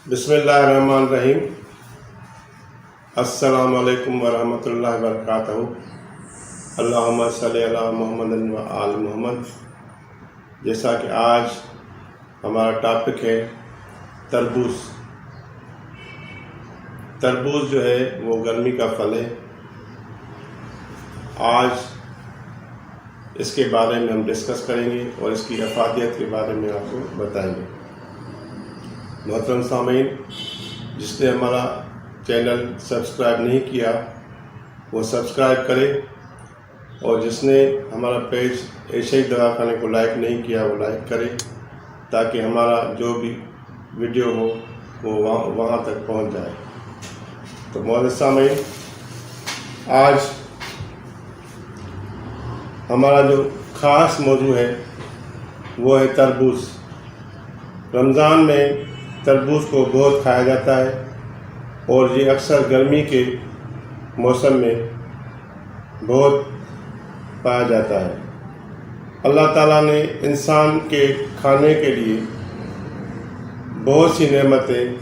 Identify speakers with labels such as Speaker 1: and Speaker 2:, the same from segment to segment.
Speaker 1: बिस्मिल्लाहिर्रहमानिर्रहीम। अस्सलामु अलैकुम वरहमतुल्लाहि वबरकातुहू। अल्लाहुम्मा सल्ली अला मुहम्मदिन व आल मुहम्मद। जैसा कि आज हमारा टॉपिक है तरबूज। तरबूज जो है वो गर्मी का फल है। आज इसके बारे में हम डिस्कस करेंगे और इसकी अफादियत के बारे में आपको बताएंगे। मोहतरम सामीन, जिसने हमारा चैनल सब्सक्राइब नहीं किया वो सब्सक्राइब करे, और जिसने हमारा पेज एशियाई दवाखाने को लाइक नहीं किया वो लाइक करे, ताकि हमारा जो भी वीडियो हो वो वहाँ तक पहुँच जाए। तो मोहतरम सामीन, आज हमारा जो ख़ास मौजू है वो है तरबूज। रमज़ान में तरबूज को बहुत खाया जाता है और ये अक्सर गर्मी के मौसम में बहुत पाया जाता है। अल्लाह ताला ने इंसान के खाने के लिए बहुत सी नेमतें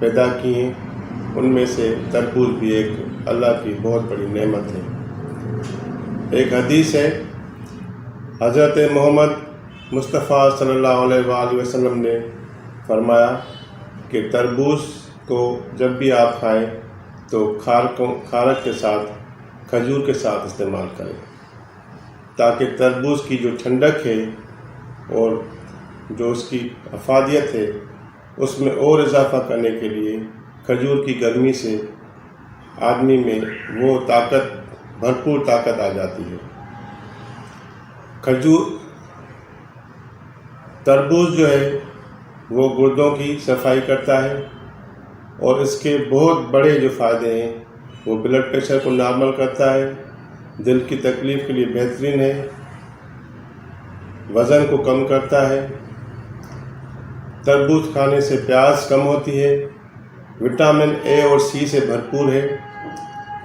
Speaker 1: पैदा की हैं, उनमें से तरबूज भी एक अल्लाह की बहुत बड़ी नेमत है। एक हदीस है, हज़रत मोहम्मद मुस्तफ़ा सल्लल्लाहु अलैहि वसल्लम ने फरमाया कि तरबूज को जब भी आप खाएं तो खारक के साथ, खजूर के साथ इस्तेमाल करें, ताकि तरबूज की जो ठंडक है और जो उसकी अफादियत है उसमें और इजाफ़ा करने के लिए खजूर की गर्मी से आदमी में वो ताकत, भरपूर ताकत आ जाती है। तरबूज जो है वो गुर्दों की सफाई करता है और इसके बहुत बड़े जो फ़ायदे हैं वो ब्लड प्रेशर को नॉर्मल करता है, दिल की तकलीफ़ के लिए बेहतरीन है, वज़न को कम करता है। तरबूज खाने से प्यास कम होती है, विटामिन ए और सी से भरपूर है,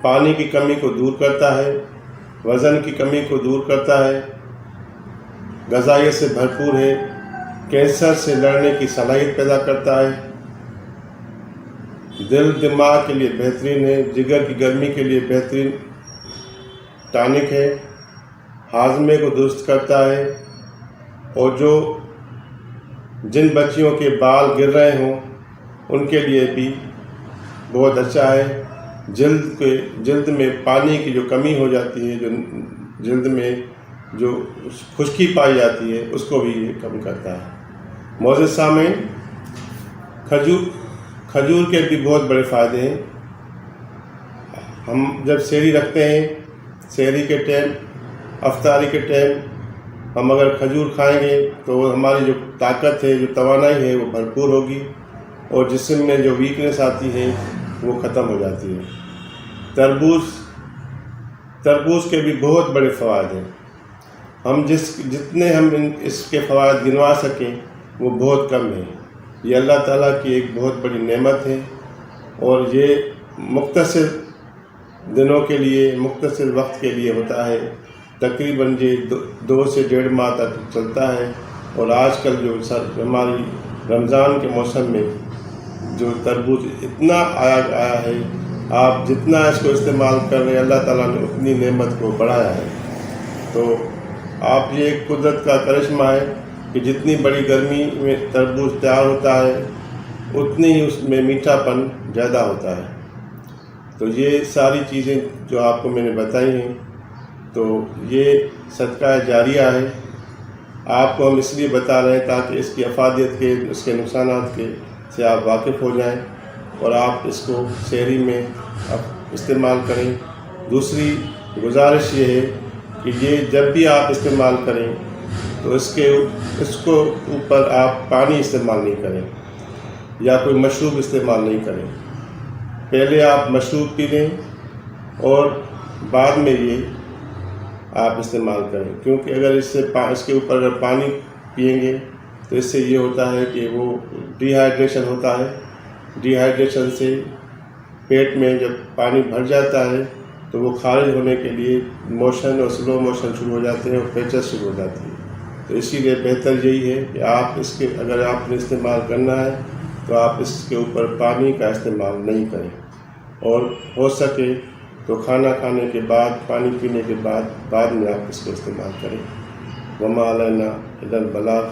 Speaker 1: पानी की कमी को दूर करता है, वज़न की कमी को दूर करता है, ग़िज़ाइयत से भरपूर है, कैंसर से लड़ने की सलाहियत पैदा करता है, दिल दिमाग के लिए बेहतरीन है, जिगर की गर्मी के लिए बेहतरीन टॉनिक है, हाजमे को दुरुस्त करता है, और जो जिन बच्चियों के बाल गिर रहे हों उनके लिए भी बहुत अच्छा है। जल्द में पानी की जो कमी हो जाती है, जो जल्द में जो खुश्की पाई जाती है, उसको भी ये कम करता है। मोअज़्ज़िज़ सामीन, खजूर के भी बहुत बड़े फ़ायदे हैं। हम जब सहरी रखते हैं, सहरी के टाइम, अफ्तारी के टाइम हम अगर खजूर खाएंगे तो हमारी जो ताकत है, जो तवानाई है वो भरपूर होगी, और जिस्म में जो वीकनेस आती है वो ख़त्म हो जाती है। तरबूज के भी बहुत बड़े फ़वाद हैं। हम जितने हम इसके फ़वाद गिनवा सकें वो बहुत कम है। ये अल्लाह ताला की एक बहुत बड़ी नेमत है, और ये मुख्तसर दिनों के लिए, मुख्तसर वक्त के लिए होता है। तकरीबन ये 2 से 1.5 माह तक चलता है। और आजकल जो हमारी रमज़ान के मौसम में जो तरबूज इतना आया है, आप जितना इसको इस्तेमाल कर रहे हैं अल्लाह ताला ने उतनी नेमत को बढ़ाया है। तो आप ये कुदरत का करिश्मा है कि जितनी बड़ी गर्मी में तरबूज तैयार होता है उतनी ही उसमें मीठापन ज़्यादा होता है। तो ये सारी चीज़ें जो आपको मैंने बताई हैं, तो ये सदका जारिया है। आपको हम इसलिए बता रहे हैं ताकि इसकी अफादियत के, उसके नुकसानात के से आप वाकिफ़ हो जाएं और आप इसको सहरी में इस्तेमाल करें। दूसरी गुजारिश ये है कि ये जब भी आप इस्तेमाल करें तो इसको ऊपर आप पानी इस्तेमाल नहीं करें या कोई मशरूब इस्तेमाल नहीं करें। पहले आप मशरूब पी लें और बाद में ये आप इस्तेमाल करें, क्योंकि अगर इसके ऊपर अगर पानी पिएंगे तो इससे ये होता है कि वो डिहाइड्रेशन होता है। डिहाइड्रेशन से पेट में जब पानी भर जाता है तो वो खारिज होने के लिए मोशन और स्लो मोशन शुरू हो जाते हैं और पेचस शुरू हो जाती है। तो इसीलिए बेहतर यही है कि आप अगर आपने इस्तेमाल करना है تو آپ اس کے اوپر پانی کا استعمال نہیں کریں، اور ہو سکے تو کھانا کھانے کے بعد، پانی پینے کے بعد میں آپ اس کو استعمال کریں۔ وما علینا الا البلاغ۔